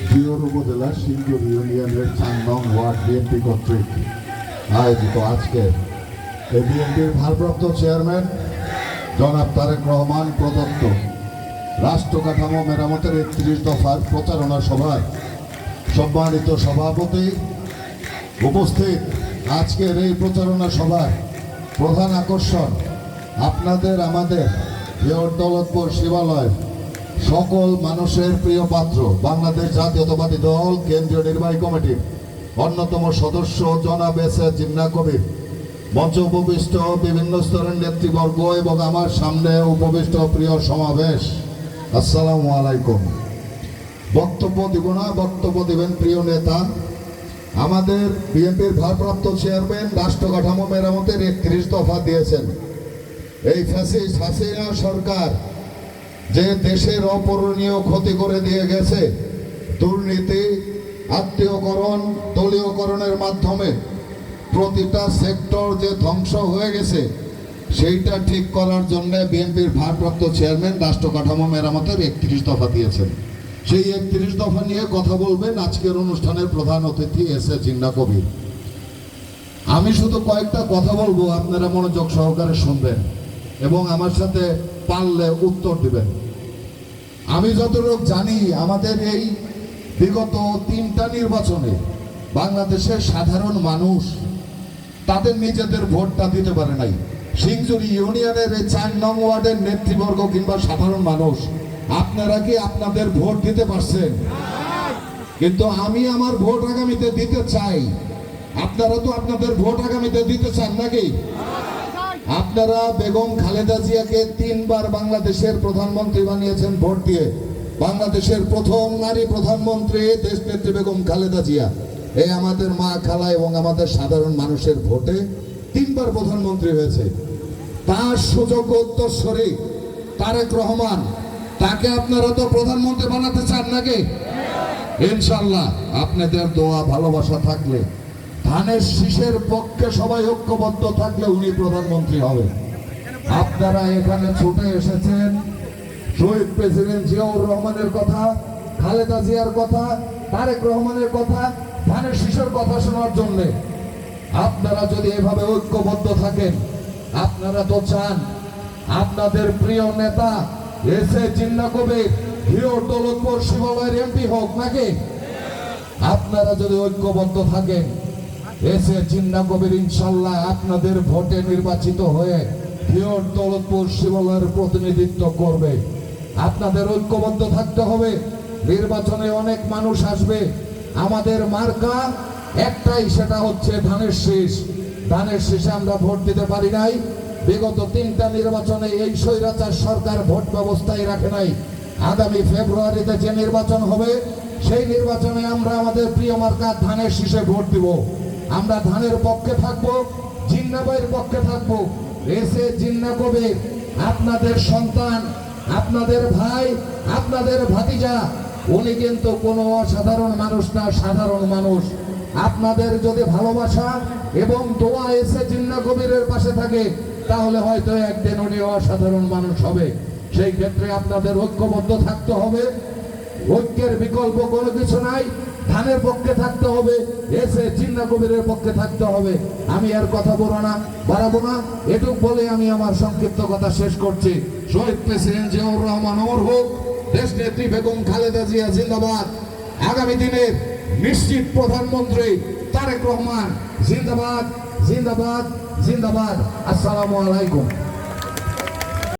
জিওর উপজেলা সিংজুর ইউনিয়নের 4 নং ওয়ার্ড বিএনপি কর্তৃক আয়োজিত আজকে এই বিএনপির ভারপ্রাপ্ত চেয়ারম্যান জনাব তারেক রহমান প্রদত্ত রাষ্ট্র কাঠামো মেরামতের 31 দফার প্রচারণা সভায় সম্মানিত সভাপতি উপস্থিত। আজকের এই প্রচারণা সভায় প্রধান আকর্ষণ আপনাদের আমাদের দৌলতপুর শিবালয় সকল মানুষের প্রিয় পাত্র বাংলাদেশ জাতীয়তাবাদী দল কেন্দ্রীয় নির্বাহী কমিটির অন্যতম সদস্য জনাব এস এ জিন্নাহ কবির, মঞ্চে উপবিষ্ট বিভিন্ন স্তরের নেতৃবর্গ এবং আমার সামনে উপবিষ্ট প্রিয় সমাবেশ, আসসালামু আলাইকুম। বক্তব্য দিব না, বক্তব্য দিবেন প্রিয় নেতা আমাদের বিএনপির ভারপ্রাপ্ত চেয়ারম্যান। রাষ্ট্র কাঠামো মেরামতের 31 দফা দিয়েছেন। এই ফ্যাসিস্ট হাসিনা সরকার যে দেশের অপূরণীয় ক্ষতি করে দিয়ে গেছে, দুর্নীতি, আত্মীয়করণ, দলীয়করণের মাধ্যমে প্রতিটা সেক্টর যে ধ্বংস হয়ে গেছে, সেইটা ঠিক করার জন্য বিএনপির ভারপ্রাপ্ত চেয়ারম্যান রাষ্ট্র কাঠামো মেরামতের 31 দফা দিয়েছেন। সেই 31 দফা নিয়ে কথা বলবেন আজকের অনুষ্ঠানের প্রধান অতিথি এস এ জিন্নাহ কবির। আমি শুধু কয়েকটা কথা বলবো, আপনারা মনোযোগ সহকারে শুনবেন এবং আমার সাথে পারলে উত্তর দিবেন। আমি যতটুকু জানি, আমাদের এই বিগত 3টা নির্বাচনে বাংলাদেশের সাধারণ মানুষ তাদের নিজেদের ভোটটা দিতে পারে নাই। সিংজুরি ইউনিয়নের এই 4 নং ওয়ার্ডের নেতৃবর্গ কিংবা সাধারণ মানুষ, আপনারা কি আপনাদের ভোট দিতে পারছেন? কিন্তু আমি আমার ভোট আগামীতে দিতে চাই। আপনারা তো আপনাদের ভোট আগামীতে দিতে চান নাকি? আপনারা বেগম খালেদা জিয়াকে 3বার বাংলাদেশের প্রধানমন্ত্রী বানিয়েছেন ভোট দিয়ে। বাংলাদেশের প্রথম নারী প্রধানমন্ত্রী দেশনেত্রী বেগম খালেদা জিয়া এই আমাদের মা, খালা এবং আমাদের সাধারণ মানুষের ভোটে 3বার প্রধানমন্ত্রী হয়েছে। তার সুযোগ্য উত্তরসূরি তারেক রহমান, তাকে আপনারা তো প্রধানমন্ত্রী বানাতে চান নাকি? ইনশাআল্লাহ আপনাদের দোয়া ভালোবাসা থাকলে, ধানের শীষের পক্ষে সবাই ঐক্যবদ্ধ থাকলে উনি প্রধানমন্ত্রী হবে। আপনারা এখানে ছুটে এসেছেন শহীদ প্রেসিডেন্ট জিয়াউর রহমানের কথা, খালেদা জিয়ার কথা, তারেক রহমানের কথা, ধানের শীষের কথা শোনার জন্য। আপনারা যদি এভাবে ঐক্যবদ্ধ থাকেন, আপনারা তো চান আপনাদের প্রিয় নেতা এস এ জিন্নাহ কবির দৌলতপুর শিবালয়ের এমপি হোক নাকি? আপনারা যদি ঐক্যবদ্ধ থাকেন, এস এ জিন্নাহ কবির ইনশাল্লাহ আপনাদের ভোটে নির্বাচিত হয়ে দৌলতপুর শিবালয়ের প্রতিনিধিত্ব করবে। আপনাদের ঐক্যবদ্ধ থাকতে হবে। নির্বাচনে অনেক মানুষ আসবে, আমাদের মার্কা একটাই, সেটা হচ্ছে ধানের শীষ। ধানের শীষে আমরা ভোট দিতে পারি নাই। বিগত 3টা নির্বাচনে এই স্বৈরাচার সরকার ভোট ব্যবস্থায় রাখে নাই। আগামী ফেব্রুয়ারিতে যে নির্বাচন হবে, সেই নির্বাচনে আমরা আমাদের প্রিয় মার্কা ধানের শীষে ভোট দিব। আমরা ধানের পক্ষে থাকবো, জিন্নাহ ভাইয়ের পক্ষে থাকবো। এস এ জিন্নাহ কবির আপনাদের সন্তান, আপনাদের ভাই, আপনাদের ভাতিজা। উনি কিন্তু কোনো অসাধারণ মানুষ না, সাধারণ মানুষ। আপনাদের যদি ভালোবাসা এবং দোয়া এস এ জিন্নাহ কবিরের পাশে থাকে, তাহলে হয়তো একদিন উনি অসাধারণ মানুষ হবে। সেই ক্ষেত্রে আপনাদের ঐক্যবদ্ধ থাকতে হবে। ঐক্যের বিকল্প কোনো কিছু নাই। ধানের পক্ষে থাকতে হবে, এস এ জিন্নাহ কবিরের পক্ষে থাকতে হবে। আমি আর কথা বাড়াবো না, এটুক বলে আমি আমার সংক্ষিপ্ত কথা শেষ করছি। শহীদ প্রেসিডেন্ট জিয়াউর রহমান অমর হোক, দেশনেত্রী বেগম খালেদা জিয়া জিন্দাবাদ। আগামী দিনের নিশ্চিত প্রধানমন্ত্রী তারেক রহমান জিন্দাবাদ, জিন্দাবাদ, জিন্দাবাদ। আসসালামু আলাইকুম।